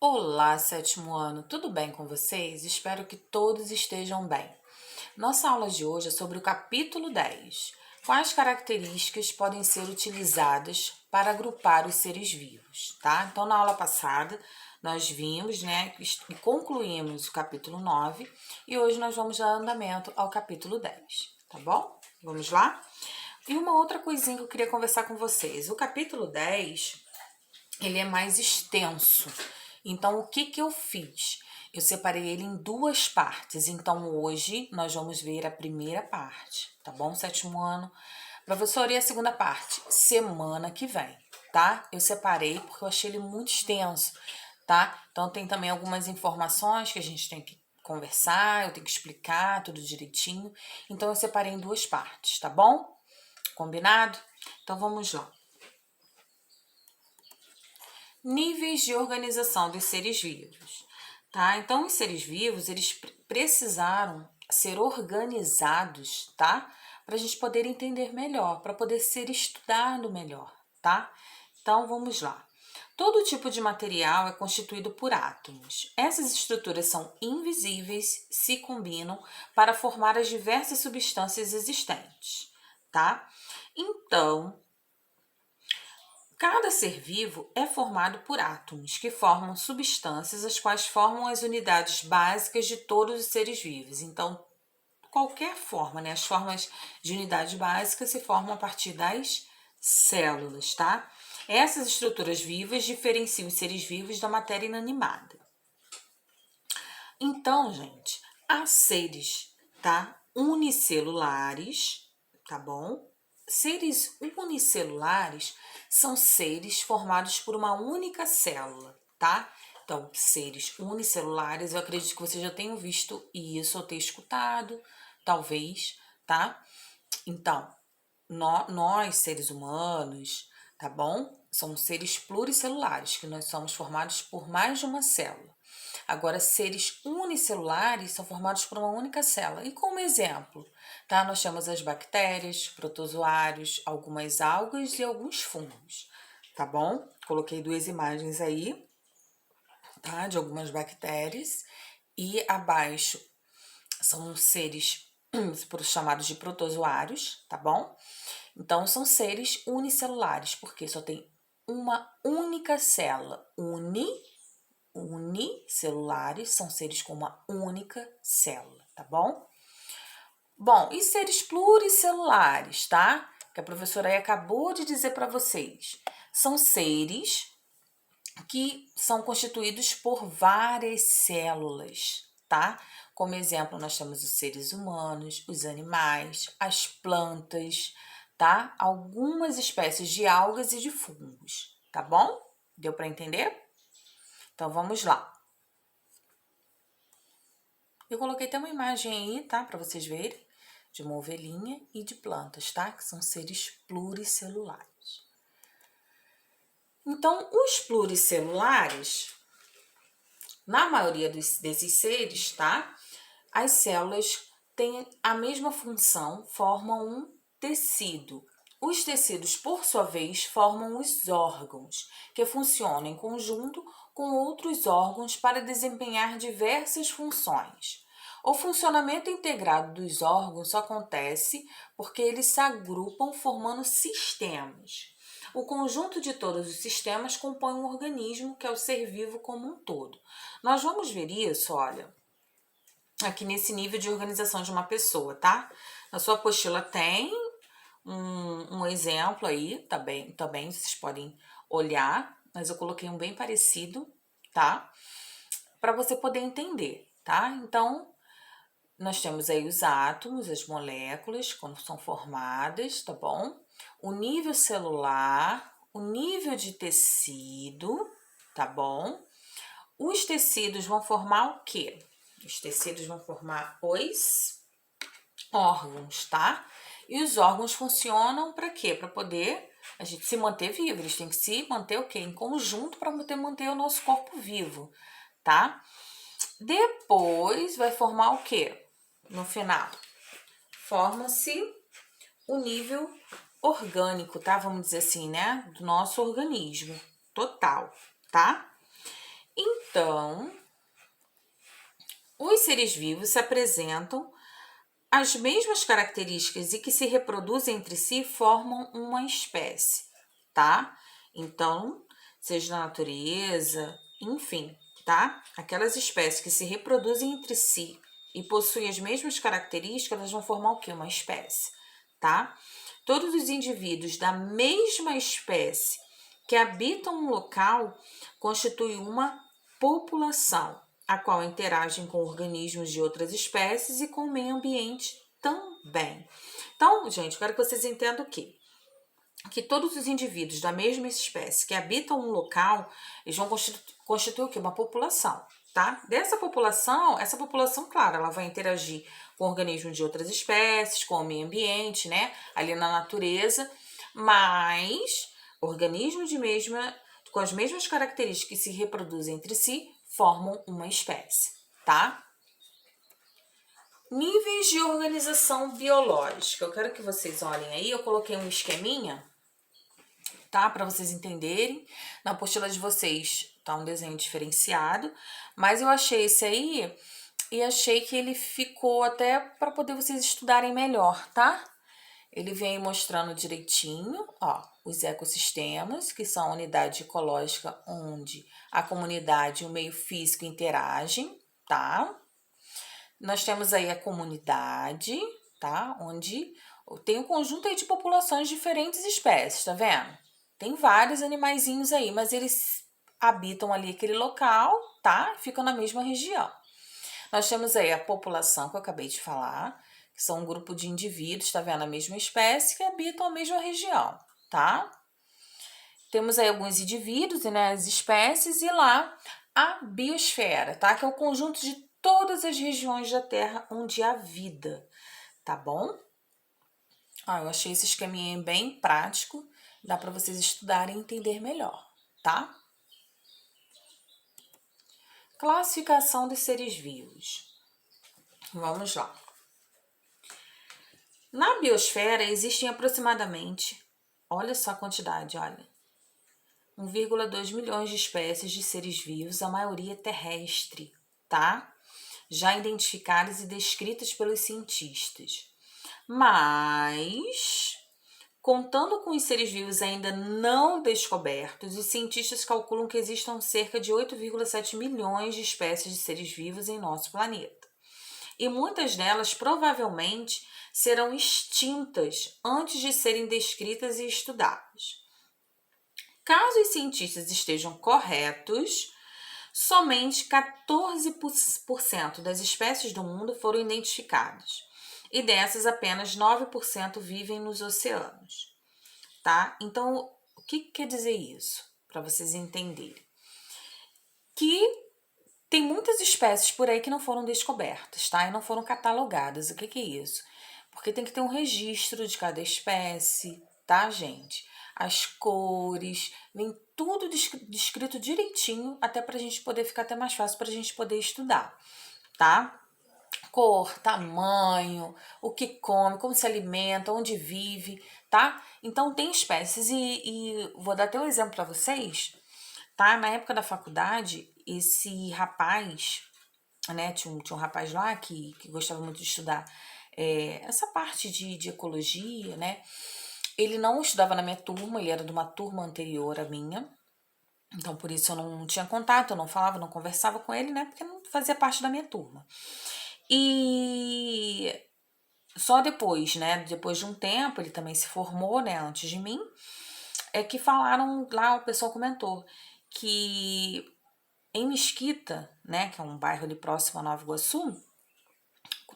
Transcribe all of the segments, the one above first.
Olá, sétimo ano, tudo bem com vocês? Espero que todos estejam bem. Nossa aula de hoje é sobre o capítulo 10. Quais características podem ser utilizadas para agrupar os seres vivos, tá? Então, na aula passada, nós vimos, e concluímos o capítulo 9 e hoje nós vamos dar andamento ao capítulo 10, tá bom? Vamos lá? E uma outra coisinha que eu queria conversar com vocês. O capítulo 10, ele é mais extenso. Então, o que eu fiz? Eu separei ele em duas partes. Então, hoje nós vamos ver a primeira parte, tá bom? Sétimo ano. Professora, e a segunda parte? Semana que vem, tá? Eu separei porque eu achei ele muito extenso, tá? Então, tem também algumas informações que a gente tem que conversar, eu tenho que explicar tudo direitinho. Então, eu separei em duas partes, tá bom? Combinado? Então, vamos lá. Níveis de organização dos seres vivos, tá? Então, os seres vivos, eles precisaram ser organizados, tá? Para a gente poder entender melhor, para poder ser estudado melhor, tá? Então, vamos lá. Todo tipo de material é constituído por átomos. Essas estruturas são invisíveis, se combinam para formar as diversas substâncias existentes, tá? Então, cada ser vivo é formado por átomos, que formam substâncias, as quais formam as unidades básicas de todos os seres vivos. Então, qualquer forma, né? As formas de unidade básica se formam a partir das células, tá? Essas estruturas vivas diferenciam os seres vivos da matéria inanimada. Então, gente, há seres, tá? Unicelulares, tá bom? Seres unicelulares são seres formados por uma única célula, tá? Então, seres unicelulares, eu acredito que vocês já tenham visto isso ou ter escutado, talvez, tá? Então, nós, seres humanos, tá bom? Somos seres pluricelulares, que nós somos formados por mais de uma célula. Agora, seres unicelulares são formados por uma única célula. E como exemplo, tá? Nós temos as bactérias, protozoários, algumas algas e alguns fungos, tá bom? Coloquei duas imagens aí, tá? De algumas bactérias. E abaixo são seres chamados de protozoários, tá bom? Então, são seres unicelulares, porque só tem uma única célula. Unicelulares são seres com uma única célula, tá bom? Bom, e seres pluricelulares, tá? Que a professora aí acabou de dizer para vocês. São seres que são constituídos por várias células, tá? Como exemplo, nós temos os seres humanos, os animais, as plantas, tá? Algumas espécies de algas e de fungos, tá bom? Deu para entender? Então, vamos lá. Eu coloquei até uma imagem aí, tá? Para vocês verem, de uma ovelhinha e de plantas, tá? Que são seres pluricelulares. Então, os pluricelulares, na maioria desses seres, tá? As células têm a mesma função, formam um tecido. Os tecidos, por sua vez, formam os órgãos, que funcionam em conjunto com outros órgãos para desempenhar diversas funções. O funcionamento integrado dos órgãos só acontece porque eles se agrupam formando sistemas. O conjunto de todos os sistemas compõe um organismo, que é o ser vivo como um todo. Nós vamos ver isso, olha, aqui nesse nível de organização de uma pessoa, tá? Na sua apostila tem um exemplo aí, também vocês podem olhar, mas eu coloquei um bem parecido, tá? Para você poder entender, tá? Então, nós temos aí os átomos, as moléculas, quando são formadas, tá bom? O nível celular, o nível de tecido, tá bom? Os tecidos vão formar o quê? Os tecidos vão formar os órgãos, tá? E os órgãos funcionam para quê? Para poder a gente se manter vivo. Eles têm que se manter o quê? Em conjunto para manter o nosso corpo vivo, tá? Depois vai formar o quê? No final, forma-se o nível orgânico, tá? Vamos dizer assim, né? Do nosso organismo total, tá? Então, os seres vivos se apresentam as mesmas características e que se reproduzem entre si formam uma espécie, tá? Então, seja na natureza, enfim, tá? Aquelas espécies que se reproduzem entre si e possuem as mesmas características, elas vão formar o quê? Uma espécie, tá? Todos os indivíduos da mesma espécie que habitam um local constituem uma população, a qual interagem com organismos de outras espécies e com o meio ambiente também. Então, gente, eu quero que vocês entendam o quê? Que todos os indivíduos da mesma espécie que habitam um local, eles vão constituir o quê? Uma população, tá? Essa população, claro, ela vai interagir com organismos de outras espécies, com o meio ambiente, né? Ali na natureza, mas organismos com as mesmas características que se reproduzem entre si, formam uma espécie, tá? Níveis de organização biológica. Eu quero que vocês olhem aí, eu coloquei um esqueminha, tá? Para vocês entenderem. Na apostila de vocês tá um desenho diferenciado, mas eu achei esse aí e achei que ele ficou até para poder vocês estudarem melhor, tá? Ele vem mostrando direitinho, ó, os ecossistemas, que são a unidade ecológica onde a comunidade e o meio físico interagem, tá? Nós temos aí a comunidade, tá? Onde tem um conjunto aí de populações de diferentes espécies, tá vendo? Tem vários animaizinhos aí, mas eles habitam ali aquele local, tá? Ficam na mesma região. Nós temos aí a população que eu acabei de falar, que são um grupo de indivíduos, tá vendo? A mesma espécie que habitam a mesma região, tá? Temos aí alguns indivíduos, né? As espécies e lá a biosfera, tá? Que é o conjunto de todas as regiões da Terra onde há vida, tá bom? Eu achei esse esqueminha bem prático, dá para vocês estudarem e entender melhor, tá? Classificação dos seres vivos. Vamos lá. Na biosfera existem aproximadamente, olha só a quantidade, olha, 1,2 milhões de espécies de seres vivos, a maioria terrestre, tá? Já identificadas e descritas pelos cientistas. Mas, contando com os seres vivos ainda não descobertos, os cientistas calculam que existam cerca de 8,7 milhões de espécies de seres vivos em nosso planeta. E muitas delas provavelmente serão extintas antes de serem descritas e estudadas. Caso os cientistas estejam corretos, somente 14% das espécies do mundo foram identificadas. E dessas, apenas 9% vivem nos oceanos, tá? Então, o que quer dizer isso? Para vocês entenderem. Que tem muitas espécies por aí que não foram descobertas, tá? E não foram catalogadas. O que é isso? Porque tem que ter um registro de cada espécie, tá, gente? As cores, vem tudo descrito direitinho, até pra gente poder ficar até mais fácil pra gente poder estudar, tá? Cor, tamanho, o que come, como se alimenta, onde vive, tá? Então tem espécies e vou dar até um exemplo para vocês, tá? Na época da faculdade, esse rapaz, né, tinha um rapaz lá que gostava muito de estudar essa parte de ecologia, né? Ele não estudava na minha turma, ele era de uma turma anterior à minha, então por isso eu não tinha contato, eu não falava, não conversava com ele, né? Porque não fazia parte da minha turma. E só depois, né? Depois de um tempo, ele também se formou, né? Antes de mim, é que falaram lá, o pessoal comentou que em Mesquita, né? Que é um bairro ali próximo a Nova Iguaçu,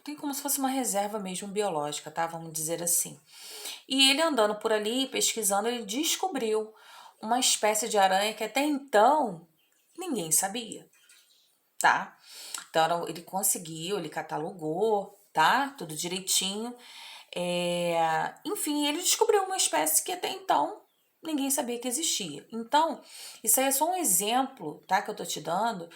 tem como se fosse uma reserva mesmo biológica, tá? Vamos dizer assim. E ele andando por ali, pesquisando, ele descobriu uma espécie de aranha que até então ninguém sabia, tá? Então ele conseguiu, ele catalogou, tá? Tudo direitinho. Enfim, ele descobriu uma espécie que até então ninguém sabia que existia. Então, isso aí é só um exemplo, tá? Que eu tô te dando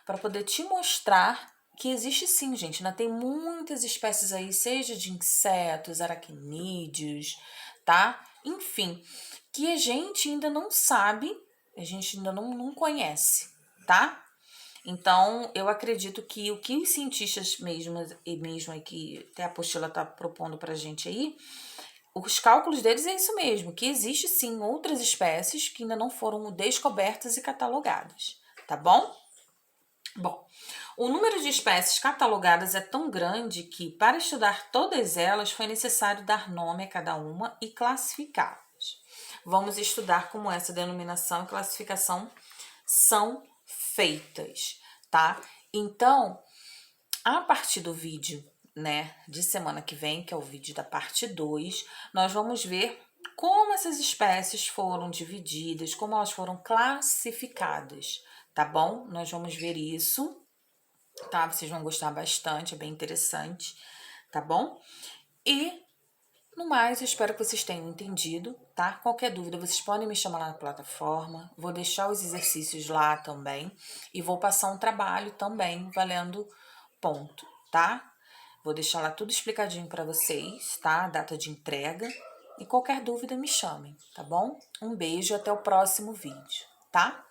para poder te mostrar que existe sim, gente. Ainda tem muitas espécies aí, seja de insetos, aracnídeos, tá? Enfim, que a gente ainda não sabe, a gente ainda não conhece, tá? Então, eu acredito que o que os cientistas mesmo aqui, até a apostila está propondo para a gente aí, os cálculos deles é isso mesmo, que existe sim outras espécies que ainda não foram descobertas e catalogadas, tá bom? Bom, o número de espécies catalogadas é tão grande que, para estudar todas elas, foi necessário dar nome a cada uma e classificá-las. Vamos estudar como essa denominação e classificação são feitas, tá? Então, a partir do vídeo, né, de semana que vem, que é o vídeo da parte 2, nós vamos ver como essas espécies foram divididas, como elas foram classificadas, tá bom? Nós vamos ver isso, tá? Vocês vão gostar bastante, é bem interessante, tá bom? E, no mais, eu espero que vocês tenham entendido, tá? Qualquer dúvida, vocês podem me chamar lá na plataforma, vou deixar os exercícios lá também e vou passar um trabalho também valendo ponto, tá? Vou deixar lá tudo explicadinho para vocês, tá? Data de entrega. E qualquer dúvida me chamem, tá bom? Um beijo e até o próximo vídeo, tá?